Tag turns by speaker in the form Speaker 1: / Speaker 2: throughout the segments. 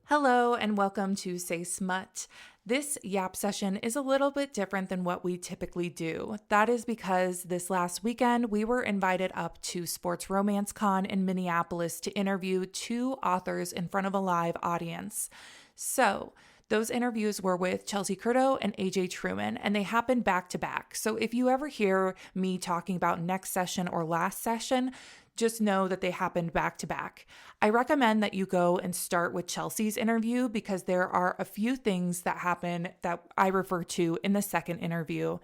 Speaker 1: Hello and welcome to Say Smut. This Yap session is a little bit different than what we typically do. That is because this last weekend we were invited up to Sports Romance Con in Minneapolis to interview two authors in front of a live audience. So those interviews were with Chelsea Curto and AJ Truman, and they happened back to back. So if you ever hear me talking about next session or last session, just know that they happened back to back. I recommend that you go and start with Chelsea's interview because there are a few things that happen that I refer to in the second interview.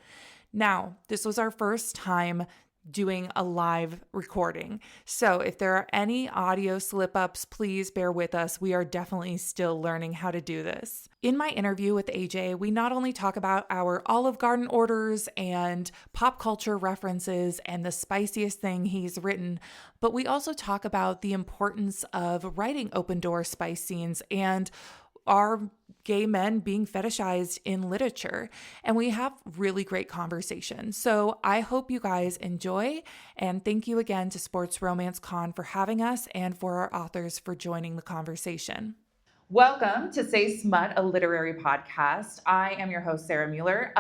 Speaker 1: Now, this was our first time doing a live recording. So if there are any audio slip-ups, please bear with us. We are definitely still learning how to do this. In my interview with AJ, we not only talk about our Olive Garden orders and pop culture references and the spiciest thing he's written, but we also talk about the importance of writing open door spice scenes and are gay men being fetishized in literature, and we have really great conversation. So I hope you guys enjoy, and thank you again to Sports Romance Con for having us and for our authors for joining the conversation. Welcome to Say Smut, a literary podcast. I am your host, Sarah Mueller.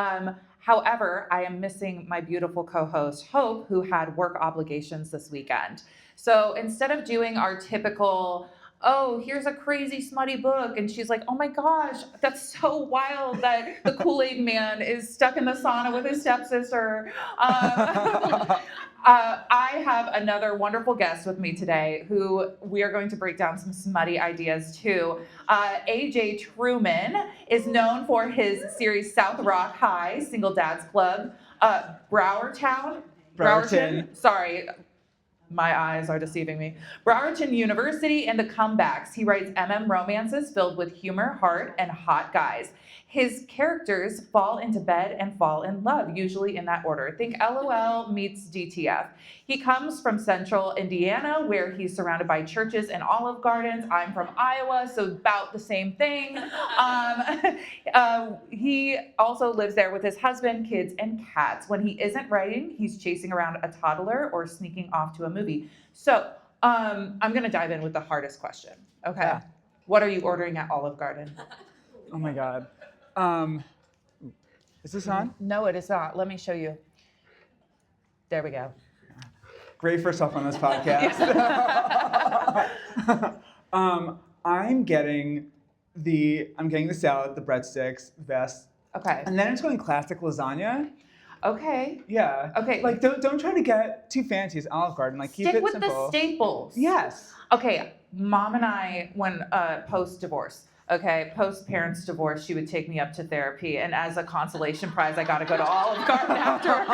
Speaker 1: However, I am missing my beautiful co-host, Hope, who had work obligations this weekend. So instead of doing our typical oh, here's a crazy smutty book. And she's like, oh my gosh, that's so wild that the Kool-Aid man is stuck in the sauna with his stepsister. I have another wonderful guest with me today who we are going to break down some smutty ideas too. AJ Truman is known for his series South Rock High, Single Dads Club, Browardton. Sorry. My eyes are deceiving me. Browardton University and The Comebacks. He writes romances filled with humor, heart, and hot guys. His characters fall into bed and fall in love, usually in that order. Think LOL meets DTF. He comes from central Indiana, where he's surrounded by churches and Olive Gardens. I'm from Iowa, so about the same thing. He also lives there with his husband, kids, and cats. When he isn't writing, he's chasing around a toddler or sneaking off to a movie. So I'm going to dive in with the hardest question. Okay. Yeah. What are you ordering at Olive Garden?
Speaker 2: Oh my God. Is this on?
Speaker 1: No, it is not. Let me show you. There we go.
Speaker 2: Great first off on this podcast. I'm getting the salad, the breadsticks, the best.
Speaker 1: Okay.
Speaker 2: And then it's going classic lasagna.
Speaker 1: Okay.
Speaker 2: Yeah.
Speaker 1: Okay.
Speaker 2: Like don't try to get too fancy as Olive Garden. Like keep it simple.
Speaker 1: Stick with the staples.
Speaker 2: Yes.
Speaker 1: Okay. Mom and I, when post-divorce, post parents' divorce, she would take me up to therapy, and as a consolation prize, I got to go to Olive Garden after.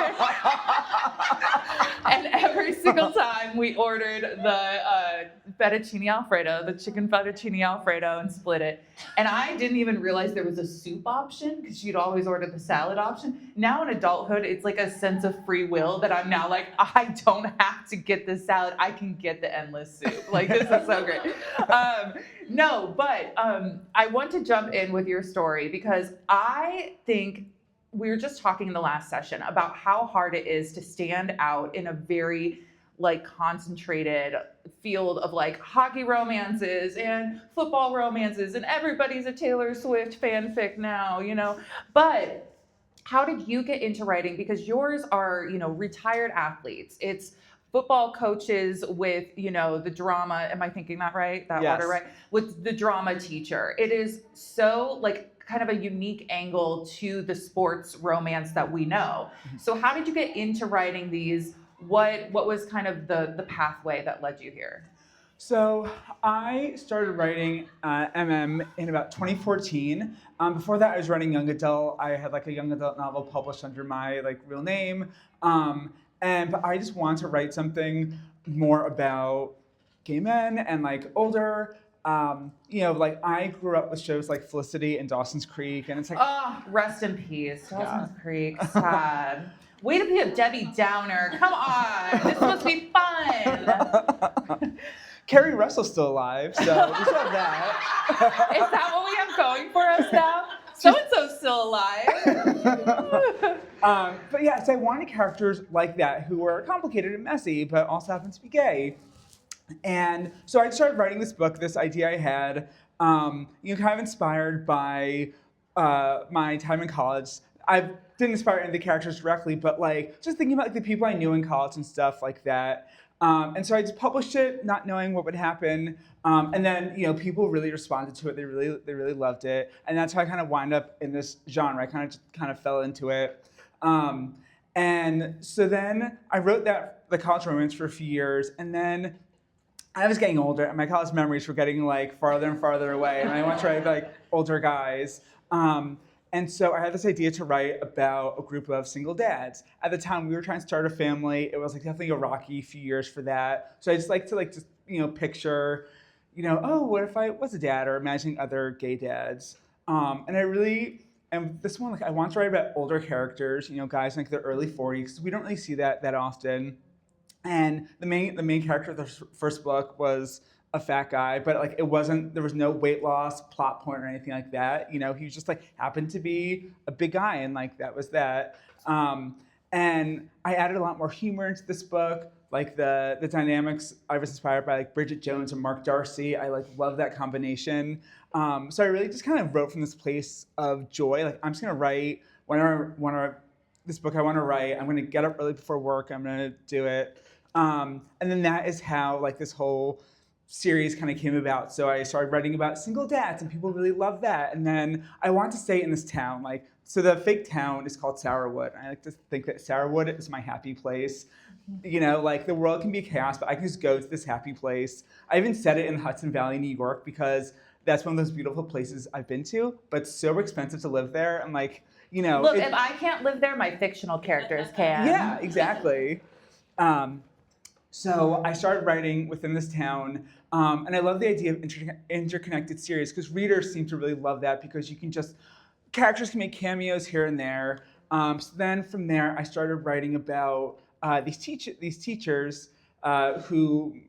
Speaker 1: And every single time we ordered the fettuccine Alfredo, the chicken fettuccine Alfredo, and split it. And I didn't even realize there was a soup option because she'd always order the salad option. Now in adulthood, it's like a sense of free will that I'm now like, I don't have to get the salad. I can get the endless soup. Like, this is so great. I want to jump in with your story because I think we were just talking in the last session about how hard it is to stand out in a very concentrated field of hockey romances and football romances, and everybody's a Taylor Swift fanfic now, but how did you get into writing? Because yours are, retired athletes. It's football coaches with, the drama. Am I thinking that right? That
Speaker 2: yes.
Speaker 1: order, right? With the drama teacher. It is so kind of a unique angle to the sports romance that we know. So how did you get into writing these? What was kind of the pathway that led you here?
Speaker 2: So I started writing in about 2014. Before that, I was writing young adult. I had a young adult novel published under my real name. But I just wanted to write something more about gay men and older. I grew up with shows like Felicity and Dawson's Creek, and it's
Speaker 1: oh, rest in peace, Dawson's Creek. Sad. Way to be a Debbie Downer. Come on, this must be fun.
Speaker 2: Carrie Russell's still alive, so we still have that.
Speaker 1: Is that what we have going for us now? So-and-so's still alive.
Speaker 2: But yeah, so I wanted characters like that who were complicated and messy, but also happen to be gay. And so I started writing this book, this idea I had, Kind of inspired by my time in college. I didn't inspire any of the characters directly, but like just thinking about like the people I knew in college and stuff like that. And so I just published it, not knowing what would happen. And then people really responded to it. They really loved it, and that's how I kind of wind up in this genre. I kind of fell into it. And so then I wrote the college romance for a few years, and then I was getting older, and my college memories were getting like farther and farther away, and I wanted to write like older guys. And so I had this idea to write about a group of single dads. At the time, we were trying to start a family. It was like definitely a rocky few years for that. So I just like to picture, oh, what if I was a dad, or imagining other gay dads. And this one, like I want to write about older characters, guys in like their early 40s. We don't really see that often. And the main character of the first book was a fat guy, but like there was no weight loss plot point or anything like that. He was just like happened to be a big guy, and like that was that. And I added a lot more humor into this book, like the dynamics. I was inspired by like Bridget Jones and Mark Darcy. I like love that combination. So I really just kind of wrote from this place of joy. Like I'm just gonna write this book I want to write. I'm gonna get up early before work. I'm gonna do it. And then that is how like this whole series kind of came about. So I started writing about single dads, and people really love that. And then I want to stay in this town. So the fake town is called Sourwood. I like to think that Sourwood is my happy place. Like the world can be chaos, but I can just go to this happy place. I even said it in Hudson Valley, New York, because that's one of those beautiful places I've been to, but it's so expensive to live there. I'm like,
Speaker 3: Look, if I can't live there, my fictional characters can.
Speaker 2: Yeah, exactly. So I started writing within this town, and I love the idea of interconnected series, because readers seem to really love that, because characters can make cameos here and there. So then from there, I started writing about these teachers at the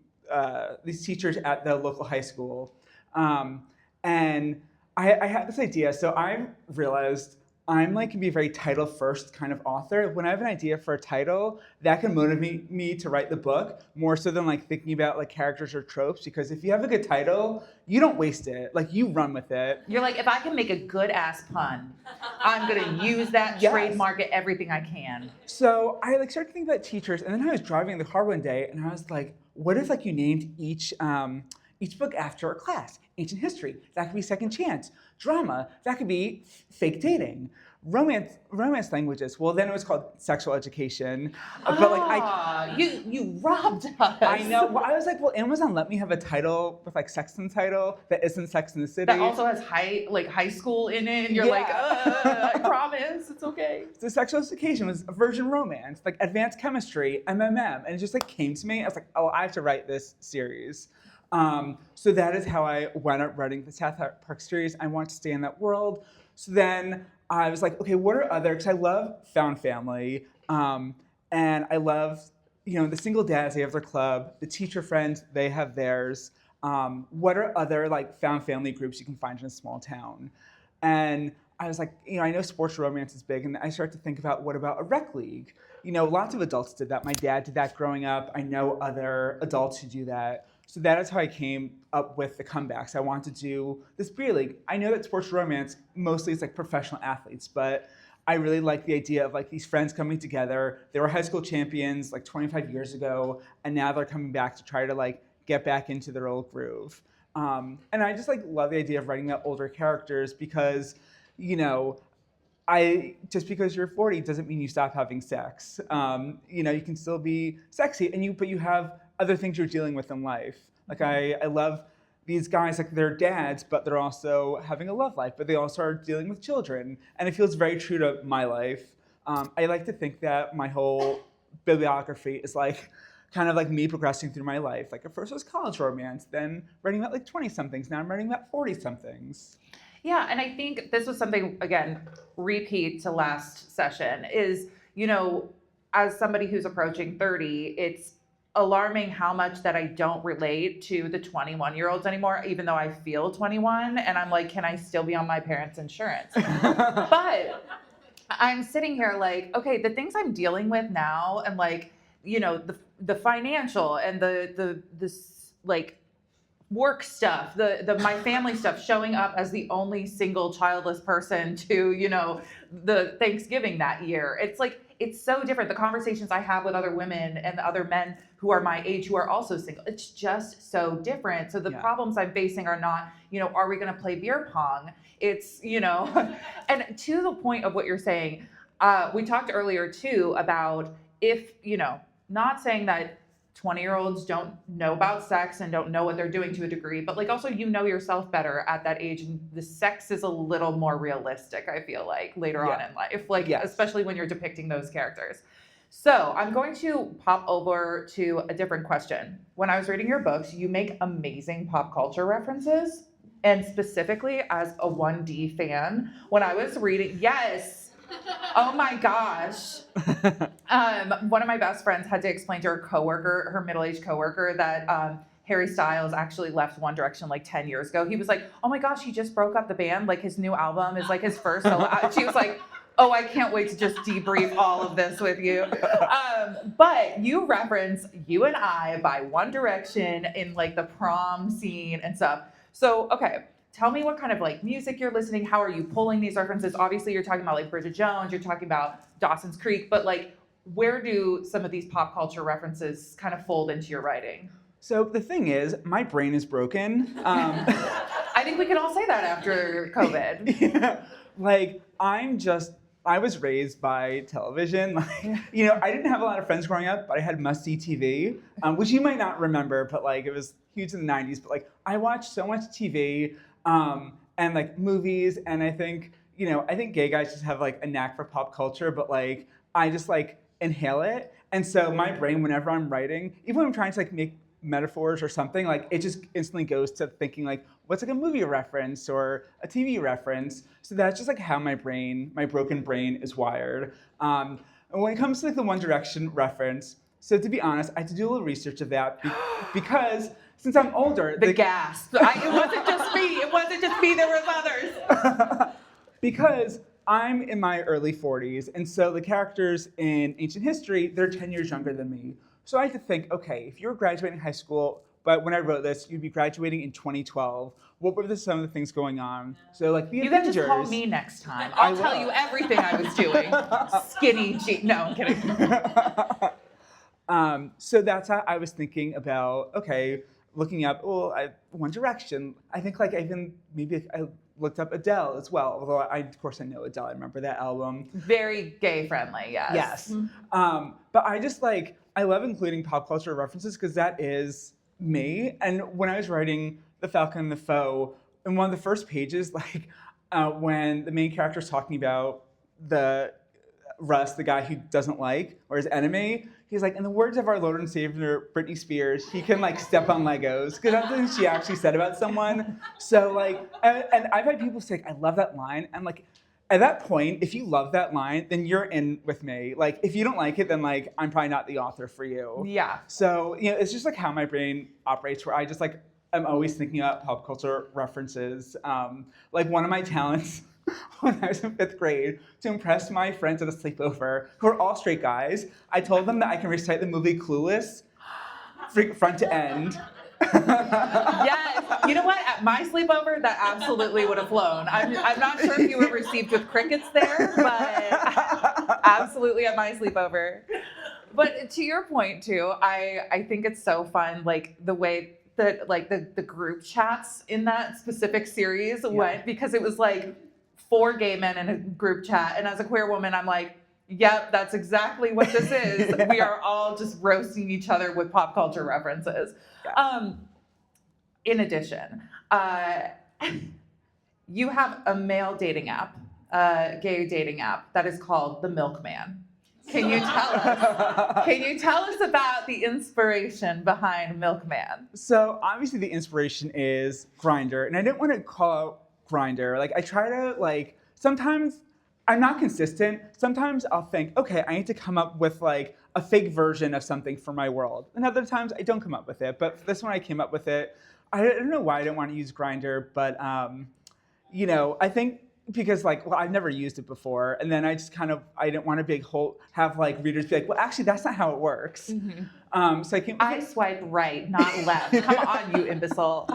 Speaker 2: local high school. And I had this idea. So I realized I'm can be a very title first kind of author. When I have an idea for a title, that can motivate me to write the book more so than thinking about characters or tropes. Because if you have a good title, you don't waste it. You run with it.
Speaker 3: You're like, if I can make a good ass pun, I'm gonna use that,
Speaker 2: Yes.
Speaker 3: trademark it, everything I can.
Speaker 2: So I started to think about teachers, and then I was driving in the car one day, and I was like, what if you named each book after a class? Ancient history, that could be second chance. Drama, that could be fake dating. Romance languages, well then it was called sexual education. But
Speaker 3: you robbed us.
Speaker 2: I know. Well, I was like, well, Amazon let me have a title with sex in the title that isn't Sex in the City.
Speaker 3: That also has high school in it, and you're like, I promise, it's okay.
Speaker 2: So sexual education was a virgin romance, advanced chemistry, MMM, and it just came to me. I was like, oh, I have to write this series. So that is how I wound up writing the South Park series. I want to stay in that world. So then I was like, okay, what are other, because I love found family, and I love, the single dads, they have their club, the teacher friends, they have theirs. What are other found family groups you can find in a small town? And I was like, I know sports romance is big, and I started to think about, what about a rec league? Lots of adults did that. My dad did that growing up. I know other adults who do that. So that is how I came up with the comebacks. I wanted to do this beer league. I know that sports romance mostly is professional athletes, but I really like the idea of these friends coming together. They were high school champions 25 years ago, and now they're coming back to try to get back into their old groove. And I just love the idea of writing about older characters, because just because you're 40 doesn't mean you stop having sex. You can still be sexy, but you have other things you're dealing with in life. I love these guys, they're dads, but they're also having a love life, but they also are dealing with children. And it feels very true to my life. I like to think that my whole bibliography is kind of me progressing through my life. At first it was college romance, then writing about 20-somethings, now I'm writing about 40-somethings.
Speaker 3: Yeah, and I think this was something, again, repeat to last session, is, as somebody who's approaching 30, it's alarming how much that I don't relate to the 21-year-olds anymore, even though I feel 21, and I'm like, can I still be on my parents' insurance? But I'm sitting here okay, the things I'm dealing with now, and the financial and the work stuff, the my family stuff, showing up as the only single childless person to, the Thanksgiving that year. It's like, it's so different. The conversations I have with other women and the other men who are my age who are also single, it's just so different. So the problems I'm facing are not, are we going to play beer pong? It's, and to the point of what you're saying, we talked earlier too about if, not saying that 20-year-olds don't know about sex and don't know what they're doing to a degree, but like also yourself better at that age, and the sex is a little more realistic, I feel like, later on in life, like especially when you're depicting those characters. So I'm going to pop over to a different question. When I was reading your books, you make amazing pop culture references, and specifically as a 1D fan, when I was reading, oh my gosh. One of my best friends had to explain to her middle-aged coworker, that Harry Styles actually left One Direction like 10 years ago. He was like, oh my gosh, he just broke up the band. Like his new album is like his first solo. She was like, oh, I can't wait to just debrief all of this with you. But you reference You and I by One Direction in like the prom scene and stuff. So, okay. Tell me what kind of like music you're listening. How are you pulling these references? Obviously, you're talking about like Bridget Jones. You're talking about Dawson's Creek. But like, where do some of these pop culture references kind of fold into your writing?
Speaker 2: So the thing is, my brain is broken.
Speaker 3: I think we can all say that after COVID.
Speaker 2: Yeah. Like, I was raised by television. Like, I didn't have a lot of friends growing up, but I had must-see TV, which you might not remember, but like it was huge in the 90s. But like, I watched so much TV. And like movies, and I think gay guys just have like a knack for pop culture, but like I just like inhale it. And so my brain, whenever I'm writing, even when I'm trying to like make metaphors or something, like it just instantly goes to thinking like, what's like a movie reference or a TV reference? So that's just like how my broken brain is wired. And when it comes to like the One Direction reference, so to be honest, I had to do a little research of that because since I'm older,
Speaker 3: the gasp. It wasn't just me. It wasn't just me. There was others.
Speaker 2: Because I'm in my early 40s, and so the characters in ancient history, they're 10 years younger than me. So I had to think, okay, if you were graduating high school, but when I wrote this, you'd be graduating in 2012. What were some of the things going on? So like the Avengers.
Speaker 3: You can just call me next time. I'll tell you everything I was doing. Skinny jeans. No, I'm kidding.
Speaker 2: So that's how I was thinking about, okay, looking up, One Direction. I think like maybe I looked up Adele as well, although of course I know Adele. I remember that album.
Speaker 3: Very gay friendly, yes.
Speaker 2: Yes. Mm-hmm. But I just I love including pop culture references because that is me. And when I was writing The Falcon and the Foe, in one of the first pages, when the main character is talking about Russ, the guy he doesn't like, or his enemy, he's like, in the words of our Lord and Savior, Britney Spears, he can step on Legos, because that's something she actually said about someone. So and I've had people say, I love that line. I'm like, at that point, if you love that line, then you're in with me. If you don't like it, then I'm probably not the author for you.
Speaker 3: Yeah.
Speaker 2: So, it's just how my brain operates, where I just I'm always thinking about pop culture references. One of my talents when I was in 5th grade, to impress my friends at a sleepover, who are all straight guys, I told them that I can recite the movie Clueless front to end.
Speaker 3: Yes. You know what? At my sleepover, that absolutely would have flown. I'm not sure if you were received with crickets there, but absolutely at my sleepover. But to your point, too, I think it's so fun, the way that, the group chats in that specific series went, because it was 4 gay men in a group chat. And as a queer woman, I'm like, yep, that's exactly what this is. Yeah. We are all just roasting each other with pop culture references. Yeah. In addition, you have a male dating app, gay dating app, that is called The Milkman. Can you tell us about the inspiration behind Milkman?
Speaker 2: So obviously the inspiration is Grindr, and I didn't want to call out Grindr. I try to sometimes I'm not consistent. Sometimes I'll think, okay, I need to come up with a fake version of something for my world. And other times I don't come up with it. But for this one I came up with it. I don't know why I didn't want to use Grindr, but I think because I've never used it before, and then I just I didn't want to have readers be like, well, actually that's not how it works. Mm-hmm. So
Speaker 3: I swipe right, not left. Come on, you imbecile.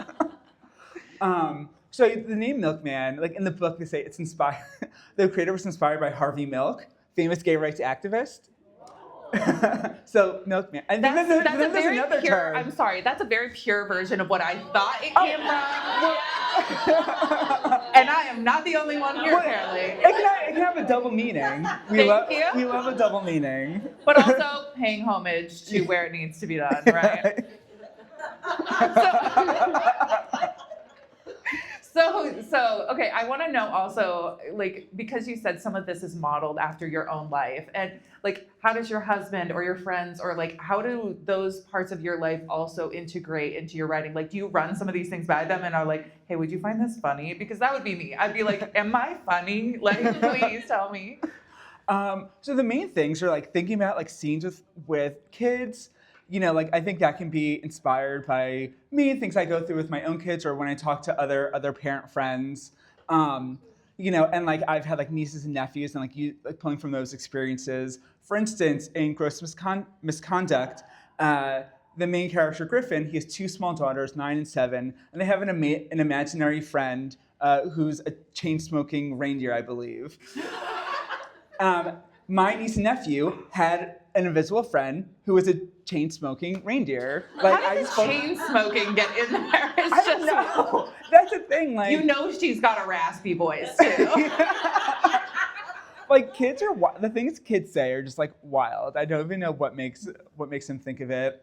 Speaker 2: So the name Milkman, like in the book, they say it's inspired. The creator was inspired by Harvey Milk, famous gay rights activist. So Milkman. And
Speaker 3: That's
Speaker 2: then
Speaker 3: a
Speaker 2: there's
Speaker 3: very
Speaker 2: another
Speaker 3: pure.
Speaker 2: term.
Speaker 3: I'm sorry. That's a very pure version of what I thought it came from. And I am not the only one here, apparently.
Speaker 2: It can have a double meaning. We
Speaker 3: Thank you.
Speaker 2: We love a double meaning.
Speaker 3: But also paying homage to where it needs to be done, right? So okay, I want to know also, like, because you said some of this is modeled after your own life, and like, how does your husband or your friends, or like, how do those parts of your life also integrate into your writing? Like, do you run some of these things by them and are like, hey, would you find this funny? Because that would be me. I'd be like, am I funny? Like, please tell me.
Speaker 2: So the main things are like thinking about like scenes with kids. You know, like I think that can be inspired by me, things I go through with my own kids, or when I talk to other parent friends. You know, and like I've had like nieces and nephews, and like pulling from those experiences. For instance, in Gross Misconduct, the main character Griffin, he has two small daughters, 9 and 7, and they have an imaginary friend who's a chain-smoking reindeer, I believe. My niece and nephew had an invisible friend who was a chain-smoking reindeer. Like,
Speaker 3: how does chain-smoking get in there? It's
Speaker 2: I don't know. That's the thing. Like,
Speaker 3: you know, she's got a raspy voice too.
Speaker 2: Like kids are the things kids say are just like wild. I don't even know what makes them think of it.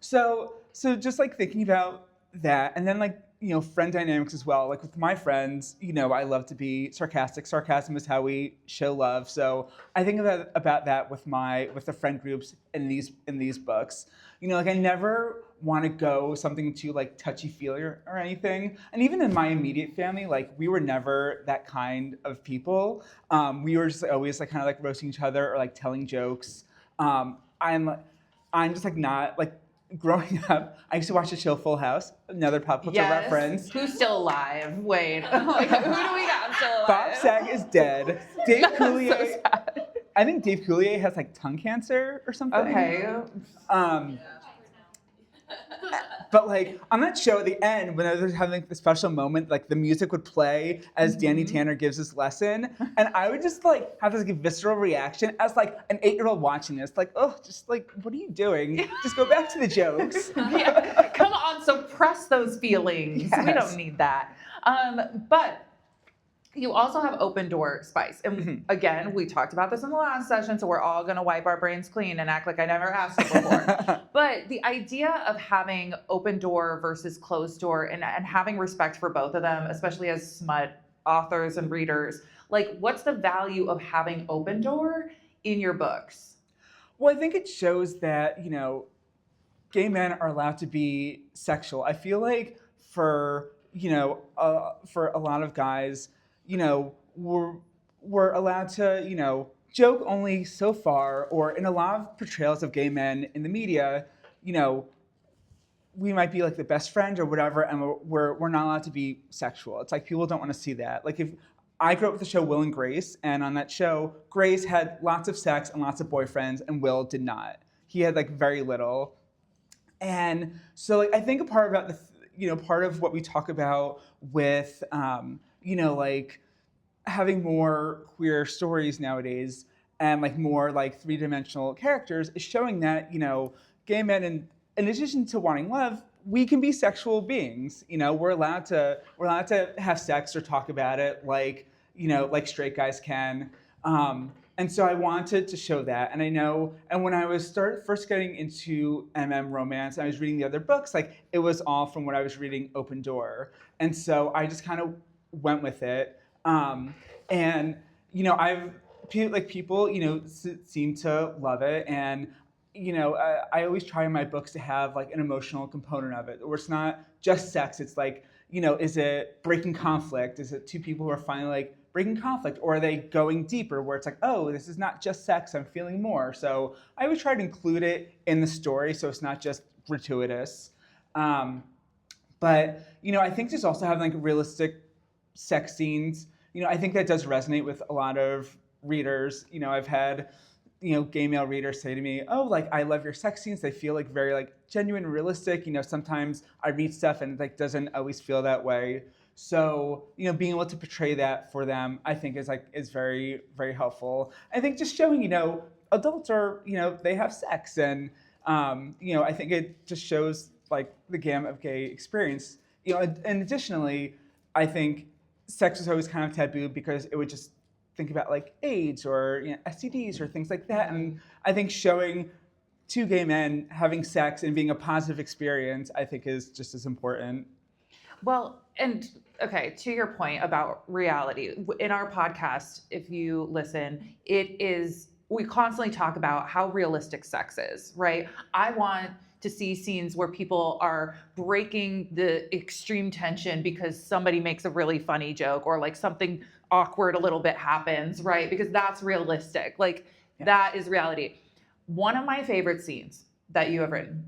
Speaker 2: So just like thinking about that, and then like, you know, friend dynamics as well. Like with my friends, you know, I love to be sarcastic. Sarcasm is how we show love. So I think about that with the friend groups in these books. You know, like I never want to go something too like touchy-feely or anything. And even in my immediate family, like we were never that kind of people. We were just always like kind of like roasting each other or like telling jokes. I'm just like not like. Growing up, I used to watch the show Full House, another pop culture reference.
Speaker 3: Who's still alive? Wait, like, who do we got still alive?
Speaker 2: Bob Saget is dead. Dave Coulier, so I think Dave Coulier has like tongue cancer or something.
Speaker 3: Okay.
Speaker 2: But like on that show at the end, when I was having like the special moment, like the music would play as Danny Tanner gives his lesson, and I would just like have this like visceral reaction as like an 8-year-old watching this, like, oh, just like, what are you doing? Just go back to the jokes.
Speaker 3: Yeah. Come on, suppress those feelings.
Speaker 2: Yes.
Speaker 3: We don't need that. But you also have open door spice. And again, we talked about this in the last session, so we're all going to wipe our brains clean and act like I never asked it before. But the idea of having open door versus closed door and having respect for both of them, especially as smut authors and readers, like what's the value of having open door in your books?
Speaker 2: Well, I think it shows that, you know, gay men are allowed to be sexual. I feel like for a lot of guys, you know, we're allowed to, you know, joke only so far, or in a lot of portrayals of gay men in the media, you know, we might be like the best friend or whatever, and we're not allowed to be sexual. It's like people don't want to see that. Like if I grew up with the show Will and Grace, and on that show, Grace had lots of sex and lots of boyfriends, and Will did not. He had like very little. And so like I think a part about part of what we talk about with you know, like having more queer stories nowadays and like more like 3-dimensional characters is showing that, you know, gay men, in addition to wanting love, we can be sexual beings. You know, we're allowed to have sex or talk about it like, you know, like straight guys can. And so I wanted to show that. And I know, and when I was first getting into romance, I was reading the other books, like it was all from what I was reading Open Door. And so I just kind of went with it. And, you know, people, you know, seem to love it. And, you know, I always try in my books to have like an emotional component of it, where it's not just sex. It's like, you know, is it breaking conflict? Is it two people who are finally like breaking conflict? Or are they going deeper where it's like, oh, this is not just sex, I'm feeling more. So I always try to include it in the story so it's not just gratuitous. But, you know, I think just also having like realistic sex scenes, you know, I think that does resonate with a lot of readers. You know, I've had, gay male readers say to me, oh, like, I love your sex scenes. They feel like very like genuine, realistic. Sometimes I read stuff and it like doesn't always feel that way. So, being able to portray that for them, I think is very, very helpful. I think just showing, adults are, they have sex, and I think it just shows like the gamut of gay experience. And additionally, I think sex was always kind of taboo because it would just think about like AIDS or STDs or things like that. And I think showing two gay men having sex and being a positive experience, I think is just as important.
Speaker 3: Well, and okay, to your point about reality, in our podcast, if you listen, we constantly talk about how realistic sex is, right? I want to see scenes where people are breaking the extreme tension because somebody makes a really funny joke or like something awkward a little bit happens, right? Because that's realistic. Like that is reality. One of my favorite scenes that you have written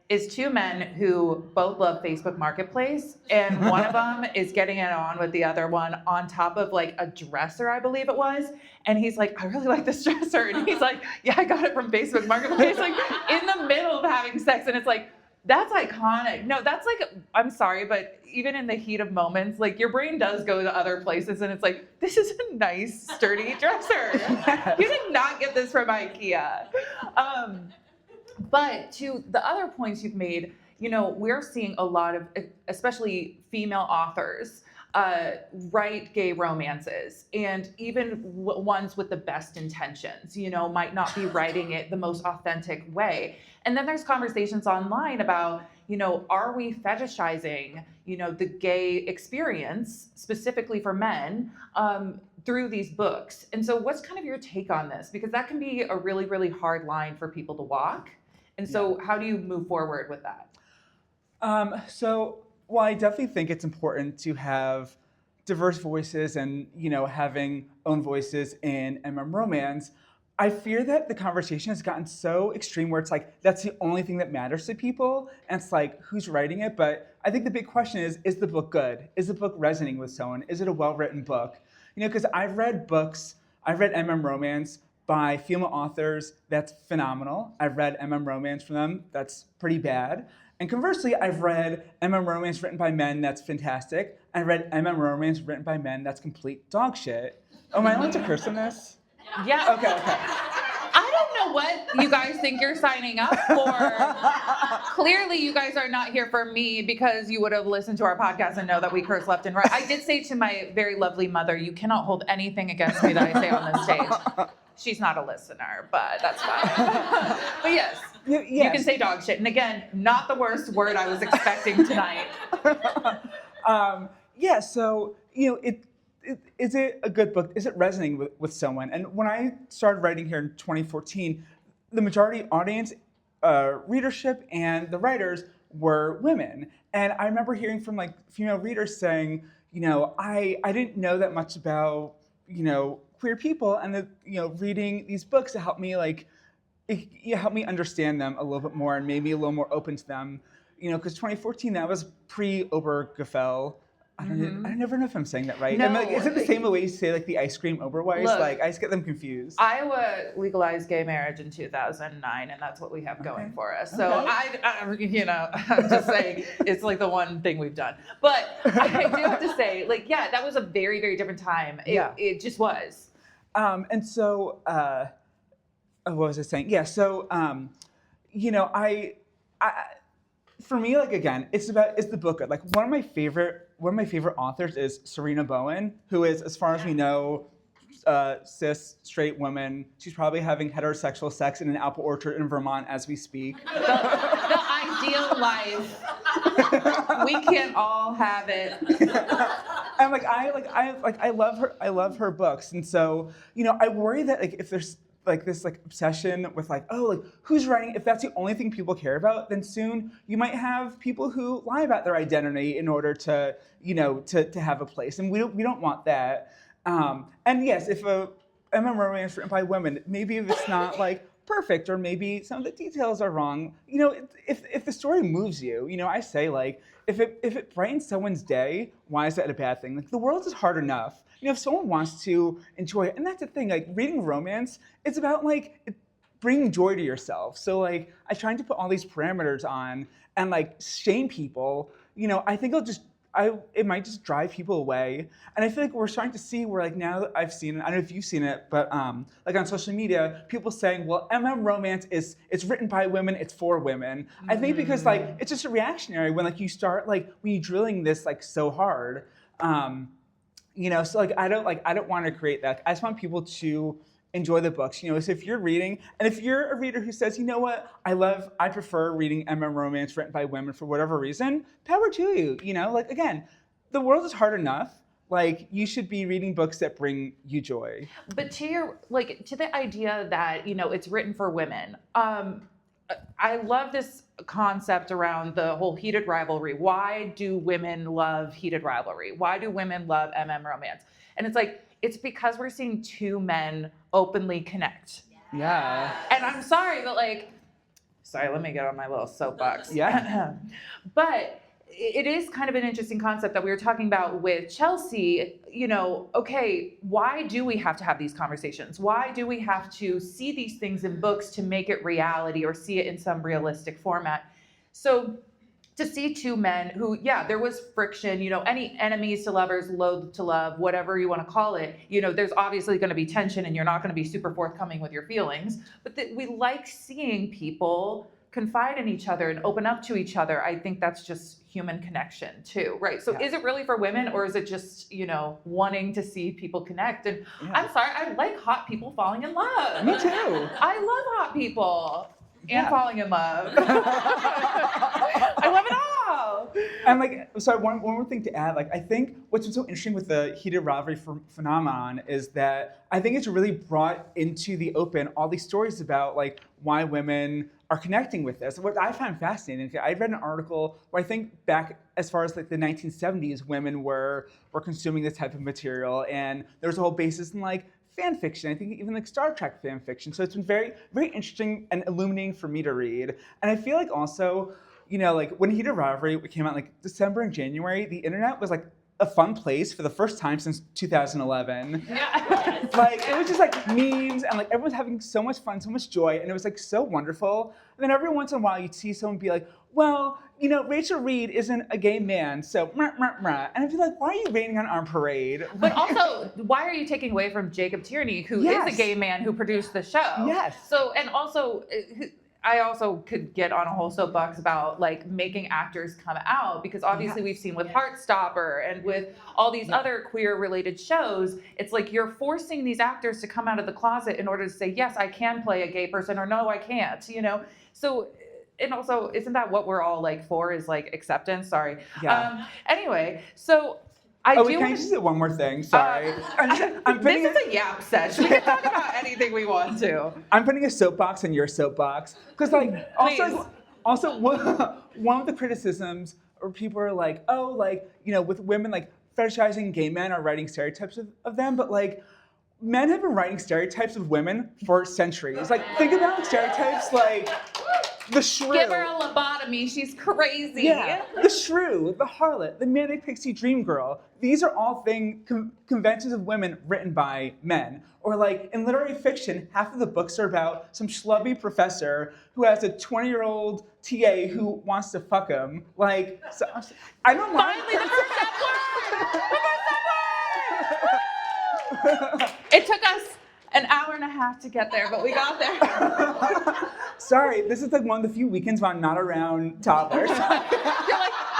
Speaker 3: is two men who both love Facebook Marketplace, and one of them is getting it on with the other one on top of like a dresser, I believe it was. And he's like, I really like this dresser. And he's like, yeah, I got it from Facebook Marketplace, like in the middle of having sex. And it's like, that's iconic. No, that's like, I'm sorry, but even in the heat of moments, like your brain does go to other places and it's like, this is a nice, sturdy dresser. You did not get this from IKEA. But to the other points you've made, we're seeing a lot of, especially female authors, write gay romances, and even ones with the best intentions, might not be writing it the most authentic way. And then there's conversations online about, are we fetishizing, the gay experience specifically for men through these books? And so what's kind of your take on this? Because that can be a really, really hard line for people to walk. And so how do you move forward with that?
Speaker 2: Well, I definitely think it's important to have diverse voices and, having own voices in romance. I fear that the conversation has gotten so extreme where it's like, that's the only thing that matters to people. And it's like, who's writing it? But I think the big question is the book good? Is the book resonating with someone? Is it a well-written book? Because I've read romance by female authors, that's phenomenal. I've read romance from them, that's pretty bad. And conversely, I've read romance written by men, that's fantastic. I've read romance written by men, that's complete dog shit. Oh, am I allowed to curse in this?
Speaker 3: Yeah.
Speaker 2: Okay.
Speaker 3: I don't know what you guys think you're signing up for. Clearly, you guys are not here for me because you would have listened to our podcast and know that we curse left and right. I did say to my very lovely mother, you cannot hold anything against me that I say on this stage. She's not a listener, but that's fine. But yes, you can say dog shit. And again, not the worst word I was expecting tonight.
Speaker 2: So, is it a good book? Is it resonating with someone? And when I started writing here in 2014, the majority audience, readership, and the writers were women. And I remember hearing from like female readers saying, I didn't know that much about, queer people, and reading these books to help me help me understand them a little bit more and made me a little more open to them. Because 2014, that was pre-Obergefell. I never know if I'm saying that right.
Speaker 3: No,
Speaker 2: is it the same way you say like the ice cream Oberweis?
Speaker 3: Look,
Speaker 2: I just get them confused.
Speaker 3: Iowa legalized gay marriage in 2009, and that's what we have going for us. So I'm just saying it's like the one thing we've done. But I do have to say, that was a very, very different time. It just was.
Speaker 2: And so, what was I saying? Yeah. So, I for me, again, it's the book good. Like one of my favorite authors is Serena Bowen, who is, as far as we know, cis straight woman. She's probably having heterosexual sex in an apple orchard in Vermont as we speak.
Speaker 3: The ideal life. We can all have it.
Speaker 2: And I love her books, and so I worry that if there's this obsession with who's writing, if that's the only thing people care about, then soon you might have people who lie about their identity in order to to have a place, and we don't want that. And yes, if a romance written by women, maybe if it's not perfect, or maybe some of the details are wrong. If the story moves you, I say like, if it brightens someone's day, why is that a bad thing? Like the world is hard enough. If someone wants to enjoy it, and that's the thing, like reading romance, it's about like bringing joy to yourself. So like I trying to put all these parameters on and like shame people, I think it might just drive people away. And I feel like we're starting to see where like now that I've seen it, I don't know if you've seen it, but like on social media, people saying, well, romance it's written by women, it's for women. I think because like it's just a reactionary when like you start like when you're drilling this like so hard. So like I don't want to create that. I just want people to enjoy the books. So if you're reading, and if you're a reader who says, you know what, I prefer reading romance written by women for whatever reason, power to you. Like again, the world is hard enough. Like you should be reading books that bring you joy.
Speaker 3: But to the idea that, it's written for women. I love this concept around the whole heated rivalry. Why do women love heated rivalry? Why do women love romance? And it's like, it's because we're seeing two men openly connect.
Speaker 2: Yeah.
Speaker 3: And I'm sorry, but let me get on my little soapbox.
Speaker 2: Yeah.
Speaker 3: But it is kind of an interesting concept that we were talking about with Chelsea. Okay, why do we have to have these conversations? Why do we have to see these things in books to make it reality or see it in some realistic format? So to see two men who, there was friction, any enemies to lovers, loathed to love, whatever you want to call it, there's obviously going to be tension and you're not going to be super forthcoming with your feelings, but we like seeing people confide in each other and open up to each other. I think that's just human connection too, right? So is it really for women, or is it just, wanting to see people connect? And I'm sorry, I like hot people falling in love.
Speaker 2: Me too.
Speaker 3: I love hot people. And falling in love. I love it all.
Speaker 2: And one more thing to add, I think what's been so interesting with the heated rivalry phenomenon is that I think it's really brought into the open all these stories about why women are connecting with this. What I find fascinating, I read an article where I think back as far as the 1970s, women were consuming this type of material, and there was a whole basis in fan fiction. I think even Star Trek fan fiction. So it's been very, very interesting and illuminating for me to read. And I feel also, when Heated Rivalry came out December and January, the internet was a fun place for the first time since 2011.
Speaker 3: Yeah.
Speaker 2: It was just memes and everyone's having so much fun, so much joy, and it was so wonderful. And then every once in a while you'd see someone be well, Rachel Reed isn't a gay man, so rah, rah, rah. And I'd be why are you raining on our parade?
Speaker 3: But also, why are you taking away from Jacob Tierney, who is a gay man who produced the show?
Speaker 2: Yes.
Speaker 3: So, and also, I also could get on a whole soapbox about making actors come out, because obviously we've seen with Heartstopper and with all these other queer related shows, it's you're forcing these actors to come out of the closet in order to say, yes, I can play a gay person, or no, I can't, So, and also, isn't that what we're all for, is acceptance? Sorry.
Speaker 2: Yeah.
Speaker 3: Anyway, so
Speaker 2: can I just say one more thing? Sorry.
Speaker 3: This is a yap session. We can talk about anything we want to.
Speaker 2: I'm putting a soapbox in your soapbox. Because also one of the criticisms, or people are with women fetishizing gay men or writing stereotypes of them, but men have been writing stereotypes of women for centuries. Think about stereotypes the shrew.
Speaker 3: Give her a lobotomy, she's crazy.
Speaker 2: Yeah, the shrew, the harlot, the manic pixie dream girl. These are all conventions of women written by men. Or in literary fiction, half of the books are about some schlubby professor who has a 20-year-old TA who wants to fuck him. I don't mind.
Speaker 3: Finally, the first F word! The first F word! It took us an hour and a half to get there, but we got there.
Speaker 2: Sorry, this is one of the few weekends when I'm not around toddlers.
Speaker 3: You're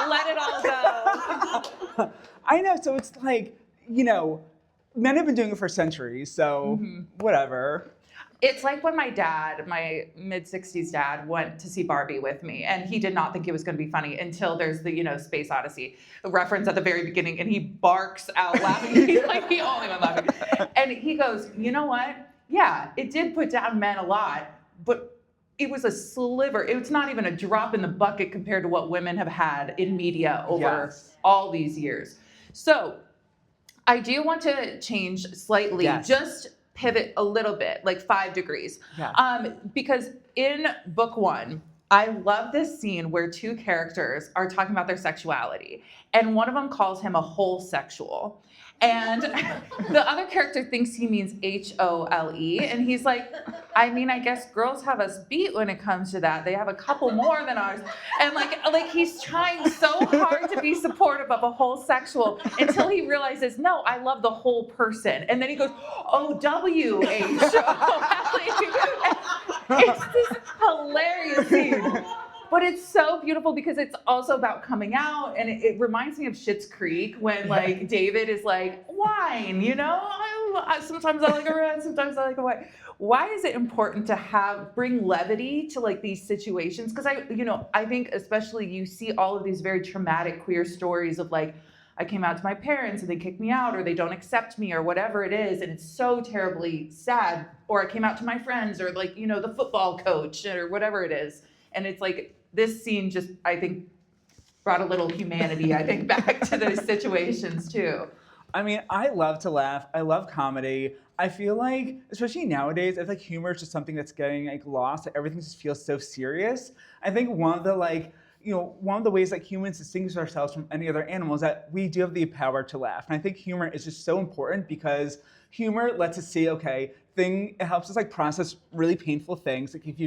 Speaker 3: let it all go.
Speaker 2: I know, so it's men have been doing it for centuries, so whatever.
Speaker 3: It's when my dad, my mid-60s dad, went to see Barbie with me, and he did not think it was going to be funny until there's the, Space Odyssey reference at the very beginning, and he barks out laughing. He's the only one laughing. And he goes, you know what? Yeah, it did put down men a lot, but it was a sliver. It's not even a drop in the bucket compared to what women have had in media over all these years. So I do want to change slightly, just pivot a little bit, like 5 degrees.
Speaker 2: Yeah.
Speaker 3: Because in book 1, I love this scene where 2 characters are talking about their sexuality, and one of them calls him a whole sexual. And the other character thinks he means HOLE, and he's like, I mean, I guess girls have us beat when it comes to that. They have a couple more than ours. And like he's trying so hard to be supportive of a whole sexual until he realizes, no, I love the whole person. And then he goes, OWHOLE. It's this hilarious scene. But it's so beautiful because it's also about coming out, and it reminds me of Schitt's Creek when like David is like, wine, you know, sometimes I like a red, sometimes I like a white. Why is it important to bring levity to like these situations? Because I think especially you see all of these very traumatic queer stories of like, I came out to my parents and they kicked me out, or they don't accept me, or whatever it is, and it's so terribly sad. Or I came out to my friends, or like, the football coach, or whatever it is. And it's like, this scene just, I think, brought a little humanity, I think, back to those situations too.
Speaker 2: I mean, I love to laugh. I love comedy. I feel like, especially nowadays, I feel like humor is just something that's getting like lost. Like, everything just feels so serious. I think one of the ways that humans distinguish ourselves from any other animal is that we do have the power to laugh. And I think humor is just so important because humor lets us see, it helps us like process really painful things. Like if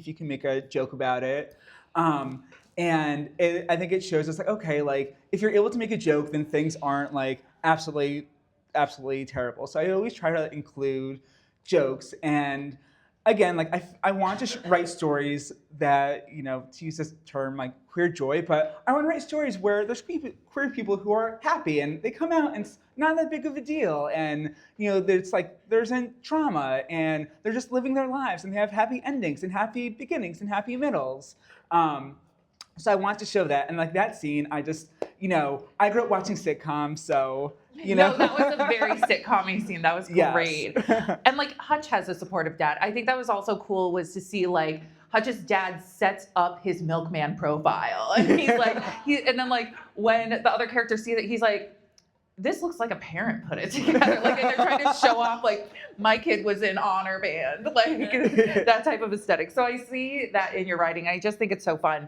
Speaker 2: you can make a joke about it. And I think it shows us like, if you're able to make a joke, then things aren't like absolutely terrible. So I always try to include jokes. And again, like I want to write stories that, to use this term, like queer joy, but I want to write stories where there's queer people who are happy and they come out and it's not that big of a deal. And, it's like there isn't trauma and they're just living their lives and they have happy endings and happy beginnings and happy middles. So I want to show that. And like that scene, I just, I grew up watching sitcoms, so,
Speaker 3: No, that was a very sitcom-y scene. That was great.
Speaker 2: Yes.
Speaker 3: And like Hutch has a supportive dad. I think that was also cool was to see like Hutch's dad sets up his milkman profile. And he's like, and then like when the other characters see that, he's like, this looks like a parent put it together. Like, and they're trying to show off, like, my kid was in honor band, like that type of aesthetic. So I see that in your writing. I just think it's so fun.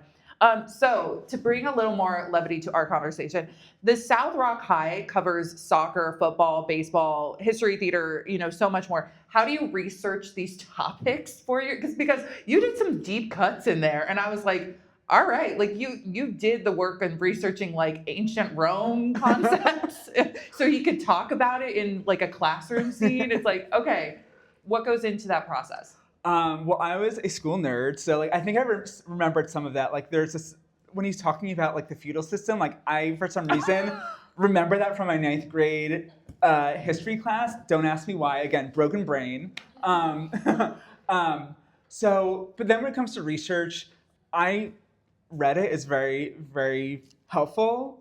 Speaker 3: So to bring a little more levity to our conversation, the South Rock High covers soccer, football, baseball, history, theater, so much more. How do you research these topics for you? Because you did some deep cuts in there, and I was like, all right, like you did the work in researching like ancient Rome concepts so you could talk about it in like a classroom scene. It's like, okay, what goes into that process?
Speaker 2: Well, I was a school nerd, so like I think I remembered some of that. Like there's this, when he's talking about like the feudal system, like I, for some reason, remember that from my 9th grade history class. Don't ask me why. Again, broken brain. So, but then when it comes to research, Reddit is very, very helpful,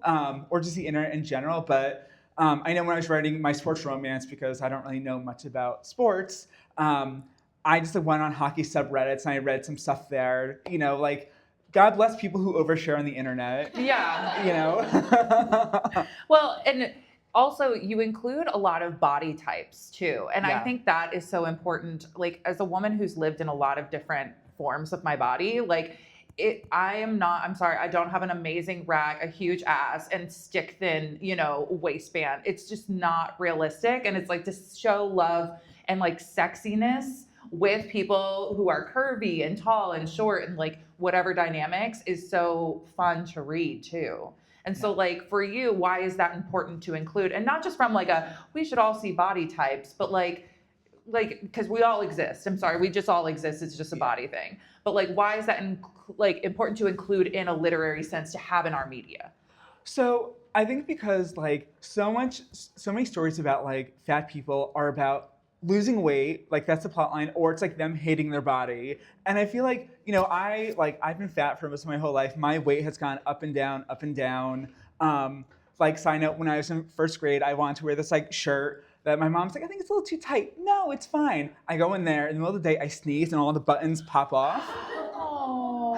Speaker 2: or just the internet in general. But I know when I was writing my sports romance, because I don't really know much about sports, I just went on hockey subreddits and I read some stuff there. Like, God bless people who overshare on the internet.
Speaker 3: Yeah. Well, and also you include a lot of body types too. And
Speaker 2: Yeah.
Speaker 3: I think that is so important. Like, as a woman who's lived in a lot of different forms of my body, like, I'm sorry, I don't have an amazing rack, a huge ass, and stick thin, waistband. It's just not realistic. And it's like to show love and like sexiness with people who are curvy and tall and short and like whatever dynamics is so fun to read too. And so like for you, why is that important to include? And not just from like we should all see body types, but like, because we all exist. I'm sorry, we just all exist. It's just a body thing. But like, why is that important to include in a literary sense to have in our media?
Speaker 2: So I think because like so many stories about like fat people are about losing weight, like that's the plot line, or it's like them hating their body. And I feel like, I've been fat for most of my whole life. My weight has gone up and down, up and down. Like, side note, when I was in 1st grade, I wanted to wear this like shirt that my mom's like, I think it's a little too tight. No, it's fine. I go in there in the middle of the day, I sneeze and all the buttons pop off.
Speaker 3: Oh.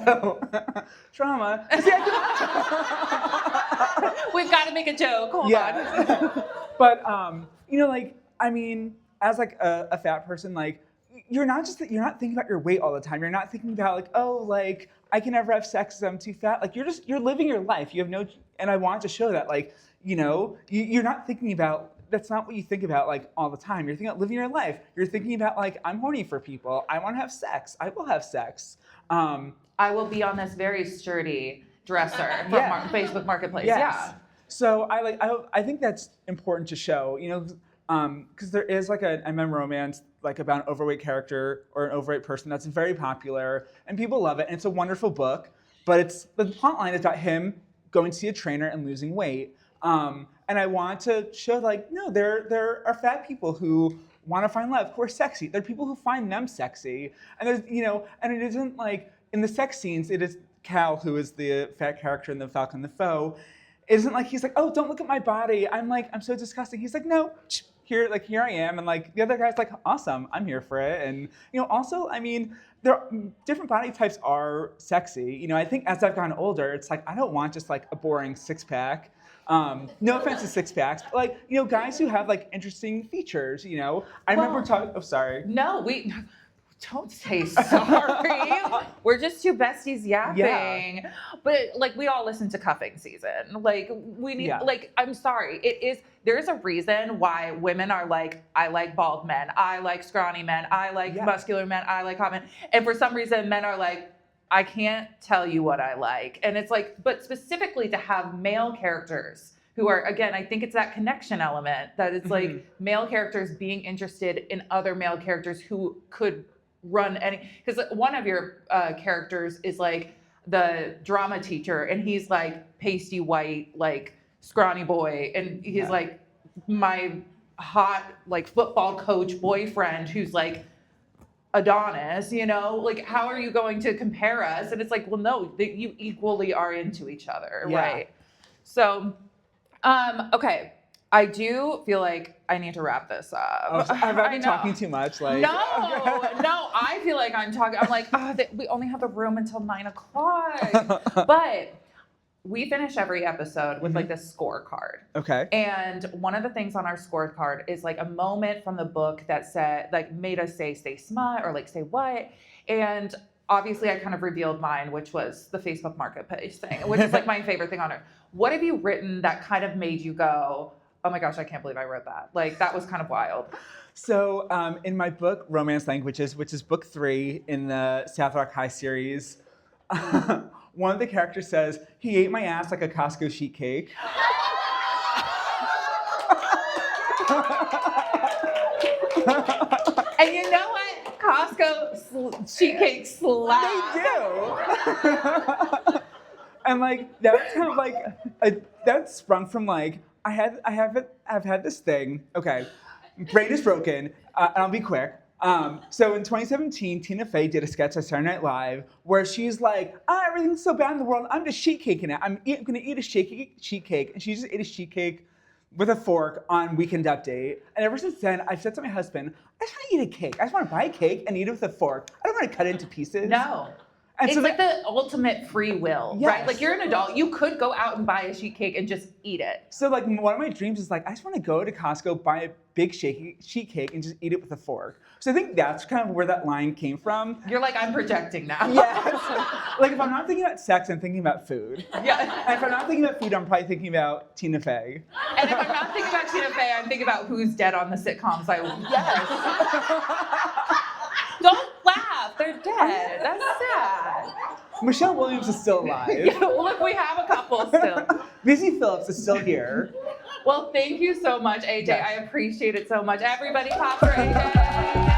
Speaker 2: So, trauma.
Speaker 3: We've got to make a joke. Hold on.
Speaker 2: But, as like a fat person, like you're not thinking about your weight all the time. You're not thinking about like, oh, like I can never have sex because I'm too fat. Like you're living your life. You have no, and I want to show that, like, you know, you're not thinking about, that's not what you think about like all the time. You're thinking about living your life. You're thinking about like, I'm horny for people. I want to have sex. I will have sex.
Speaker 3: I will be on this very sturdy dresser from Facebook Marketplace.
Speaker 2: Yes.
Speaker 3: Yeah.
Speaker 2: So I think that's important to show, you know, because there is like an MM romance like about an overweight character or an overweight person that's very popular and people love it and it's a wonderful book, but the plot line is about him going to see a trainer and losing weight. And I want to show like, no, there are fat people who want to find love, who are sexy. There are people who find them sexy. And there's, you know, and it isn't like in the sex scenes, it is Cal, who is the fat character in The Falcon and the Foe. It isn't like he's like, oh, don't look at my body. I'm so disgusting. He's like, no, here I am. And like the other guy's like, awesome, I'm here for it. And, you know, also, I mean, different body types are sexy. You know, I think as I've gotten older, it's like, I don't want just like a boring six-pack. No offense to six-packs, but like, you know, guys who have like interesting features, you know. I remember talking, oh, sorry.
Speaker 3: No, don't say sorry. We're just two besties yapping. Yeah. But like we all listen to cuffing season. Like we need, like, I'm sorry. There's a reason why women are like, I like bald men. I like scrawny men. I like muscular men. I like hot men. And for some reason men are like, I can't tell you what I like. And it's like, but specifically to have male characters who are, again, I think it's that connection element that it's like male characters being interested in other male characters who could run any, because one of your characters is like the drama teacher and he's like pasty white, like scrawny boy. And he's like my hot, like football coach boyfriend who's like Adonis, you know, like how are you going to compare us? And it's like, well, no, you equally are into each other, right? So, okay. I do feel like I need to wrap this up.
Speaker 2: Oh, have I been talking too much? Like
Speaker 3: no, I feel like I'm talking. I'm like, we only have the room until 9 o'clock. But we finish every episode with like this scorecard.
Speaker 2: Okay.
Speaker 3: And one of the things on our scorecard is like a moment from the book that said, like, made us say smut or like say what. And obviously I kind of revealed mine, which was the Facebook Marketplace thing, which is like my favorite thing on earth. What have you written that kind of made you go, oh my gosh, I can't believe I wrote that. Like, that was kind of wild.
Speaker 2: So in my book, Romance Languages, which is book 3 in the South Rock High series, one of the characters says, he ate my ass like a Costco sheet cake.
Speaker 3: And you know what? Costco sheet cake slap.
Speaker 2: They do. And like, that's kind of like, that sprung from like, I've had this thing. Okay, brain is broken, and I'll be quick. So in 2017, Tina Fey did a sketch on Saturday Night Live where she's like, everything's so bad in the world. I'm just sheet caking it. I'm gonna eat a sheet cake, and she just ate a sheet cake with a fork on Weekend Update. And ever since then, I've said to my husband, I just want to eat a cake. I just want to buy a cake and eat it with a fork. I don't want to cut it into pieces.
Speaker 3: No. And it's so like the ultimate free will, right? Like you're an adult, you could go out and buy a sheet cake and just eat it.
Speaker 2: So like one of my dreams is like, I just want to go to Costco, buy a big sheet cake and just eat it with a fork. So I think that's kind of where that line came from.
Speaker 3: You're like, I'm projecting now.
Speaker 2: Yes. Like if I'm not thinking about sex, I'm thinking about food.
Speaker 3: Yeah.
Speaker 2: And if I'm not thinking about food, I'm probably thinking about Tina Fey.
Speaker 3: And if I'm not thinking about Tina Fey, I'm thinking about who's dead on the sitcoms. Yes. Don't laugh. They're dead. That's sad.
Speaker 2: Michelle Williams is still alive.
Speaker 3: Yeah, well, look, we have a couple still.
Speaker 2: Busy Phillips is still here.
Speaker 3: Well, thank you so much, AJ. Yes. I appreciate it so much. Everybody clap for AJ.